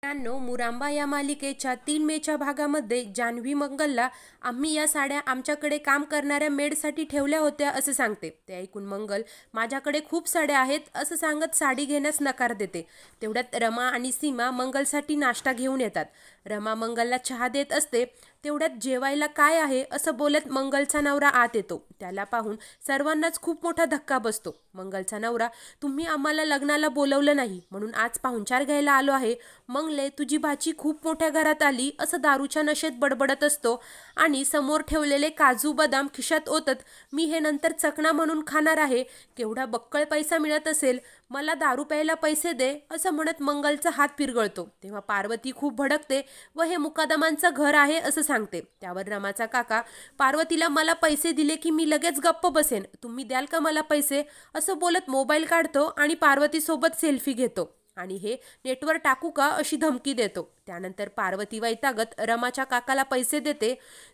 मित्रांनो, मुरांबा या मालिकेच्या 3 मेच्या भागामध्ये जान्हवी मंगलला आम्ही या साड्या आमच्याकडे काम करणाऱ्या मेडसाठी ठेवल्या होत्या असे सांगते. ते ऐकून मंगल माझ्याकडे खूप साड्या आहेत असं सांगत साडी घेण्यास नकार देते. तेवढ्यात रमा आणि सीमा मंगलसाठी नाश्ता घेऊन येतात. रमा मंगलला चहा देत असते. तेवढ्यात जेवायला काय आहे असं बोलत मंगलचा नवरा आत येतो. त्याला पाहून सर्वांनाच खूप मोठा धक्का बसतो. मंगलचा नवरा, तुम्ही आम्हाला लग्नाला बोलवलं नाही म्हणून आज पाहुणचार घ्यायला आलो आहे. मंगले, तुझी भाची खूप मोठ्या घरात आली असं दारूच्या नशेत बडबडत असतो आणि समोर ठेवलेले काजू बदाम खिशात ओतत, मी हे नंतर चकणा म्हणून खाणार आहे. केवढा बक्कळ पैसा मिळत असेल, मला दारू प्यायला पैसे दे असं म्हणत मंगलचा हात पिरगळतो. तेव्हा पार्वती खूप भडकते व हे मुकादमांचं घर आहे असं सांगते. त्यावर रमाचा काका, पार्वतीला मला पैसे दिले की मी लगेच गप्प बसेन, तुम्ही द्याल का मला पैसे असं बोलत मोबाईल काढतो आणि पार्वतीसोबत सेल्फी घेतो आणि हे नेटवर टाकू का अशी धमकी देतो. त्यानंतर पार्वती वैतागत रमाच्या काकाला पैसे देते.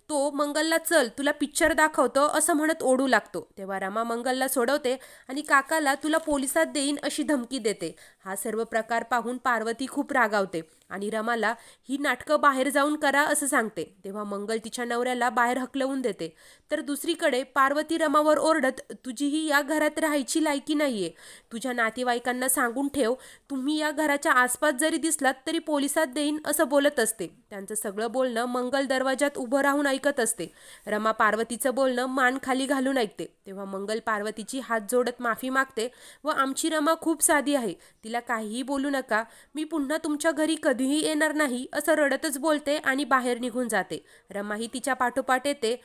तो मंगलला, चल तुला पिक्चर दाखवतो असं म्हणत ओढू लागतो. तेव्हा रमा मंगलला सोडवते आणि काकाला तुला पोलिसात देईन अशी धमकी देते. हा सर्व प्रकार पाहून पार्वती खूप रागावते आणि रमाला ही नाटकं बाहेर जाऊन करा असं सांगते. तेव्हा मंगल तिच्या नवऱ्याला बाहेर हकलवून देते. तर दुसरीकडे पार्वती रमावर ओरडत, तुझीही या घरात राहायची लायकी नाहीये, तुझ्या नातेवाईकांना सांगून ठेव, तुम्ही या घराच्या आसपास जरी दिसलात तरी पोलिसात देईन असं बोलत असते. त्यांचं सगळं बोलणं मंगल दरवाजात उभं राहून ऐकत असते. रमा पार्वतीचं बोलणं मान खाली घालून ऐकते. तेव्हा मंगल पार्वतीची हात जोडत माफी मागते व आमची रमा खूप साधी आहे, तिला काहीही बोलू नका, मी पुन्हा तुमच्या घरी कधीही येणार नाही असं रडतच बोलते आणि बाहेर निघून जाते. रमाही तिच्या पाठोपाठ येते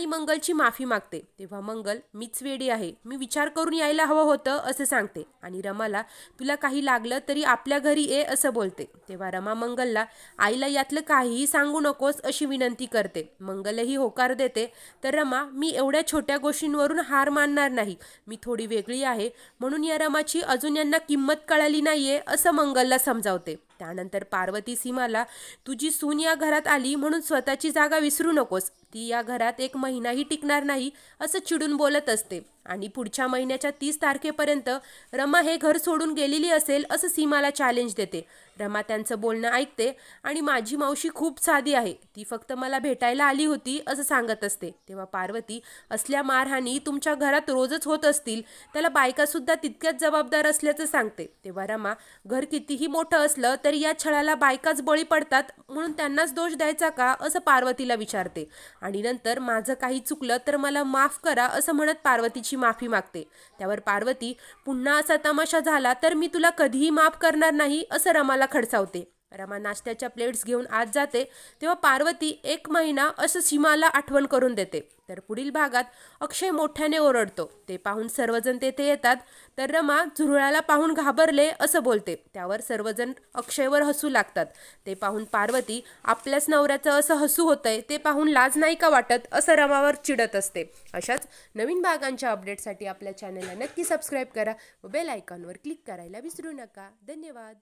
मंगलची माफी मागते. तेव्हा मंगल, मीच वेडी आहे, मी विचार करून यायला हवं होतं असं सांगते आणि रमाला, तुला काही लागलं तरी आपल्या घरी ये असं बोलते. तेव्हा रमा मंगलला, आईला यातलं काहीही सांगू नकोस अशी विनंती करते. मंगलही होकार देते. तर रमा, मी एवढ्या छोट्या गोष्टींवरून हार मानणार नाही, मी थोडी वेगळी आहे म्हणून या रमाची अजून यांना किंमत कळाली नाहीये असं मंगलला समजावते. त्यानंतर पार्वती सीमाला, तुझी सून या घरात आली म्हणून स्वतःची जागा विसरू नकोस, ती या घरात 1 महिनाही टिकणार नाही असं चिडून बोलत असते आणि पुढच्या महिन्याच्या 30 तारखेपर्यंत रमा हे घर सोडून गेलेली असेल असं सीमाला चॅलेंज देते. रमा त्यांचं बोलणं ऐकते आणि माझी मावशी खूप साधी आहे, ती फक्त मला भेटायला आली होती असं सांगत असते. तेव्हा पार्वती, असल्या मारहाणी तुमच्या घरात रोजच होत असतील, त्याला बायकासुद्धा तितक्याच जबाबदार असल्याचं सांगते. तेव्हा रमा, घर कितीही मोठं असलं तरी या छळाला बायकाच बळी पडतात म्हणून त्यांनाच दोष द्यायचा का असं पार्वतीला विचारते आणि नंतर माझं काही चुकलं तर मला माफ करा असं म्हणत पार्वतीची माफी मागते. त्यावर पार्वती, पुन्हा असा तमाशा झाला तर मी तुला कधीही माफ करणार नाही असं रमाला खडसावते. रमा नाश्त्याच्या प्लेट्स घेऊन आत जाते. तेव्हा पार्वती 1 महिना असं सीमाला आठवण करून देते. तर पुढील भागात अक्षय मोठ्याने ओरडतो. ते पाहून सर्वजण तेथे येतात. तर रमा झुरळाला पाहून घाबरले असं बोलते. त्यावर सर्वजण अक्षयवर हसू लागतात. ते पाहून पार्वती, आपल्याच नवऱ्याचं असं हसू होतंय ते पाहून लाज नाही का वाटत असं रमावर चिडत असते. अशाच नवीन भागांच्या अपडेटसाठी आपल्या चॅनलला नक्की सबस्क्राईब करा व बेल आयकॉनवर क्लिक करायला विसरू नका. धन्यवाद.